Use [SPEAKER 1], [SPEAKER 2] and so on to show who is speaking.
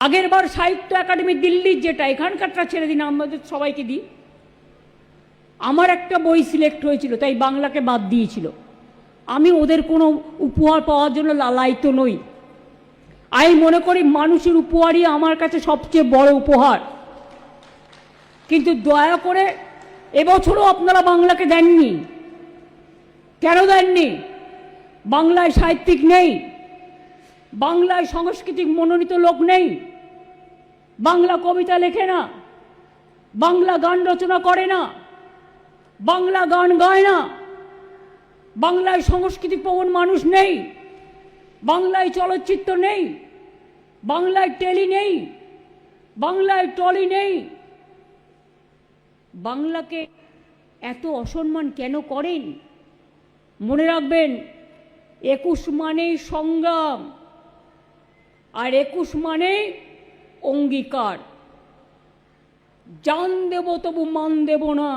[SPEAKER 1] আগের বার সাহিত্য একাডেমি দিল্লির, যেটা এখানকারটা ছেড়ে দিন, আমাদের সবাইকে দিই, আমার একটা বই সিলেক্ট হয়েছিল, তাই বাংলাকে বাদ দিয়েছিল। আমি ওদের কোনো উপহার পাওয়ার জন্য লালায়িত নই। আমি মনে করি মানুষের উপহারই আমার কাছে সবচেয়ে বড় উপহার। কিন্তু দয়া করে এবছরও আপনারা বাংলাকে দেননি। কেন দেননি? বাংলায় সাহিত্যিক নেই, বাংলায় সাংস্কৃতিক মনোনীত লোক নেই, বাংলা কবিতা লেখে না, বাংলা গান রচনা করে না, বাংলা গান গায় না, বাংলায় সংস্কৃতি প্রবণ মানুষ নেই, বাংলায় চলচ্চিত্র নেই, বাংলায় টেলি নেই, বাংলায় টলি নেই। বাংলাকে এত অসম্মান কেন করেন? মনে রাখবেন, 21 মানেই সংগ্রাম, আর 21 মানে অঙ্গীকার। জান দেব তবু মান দেব না।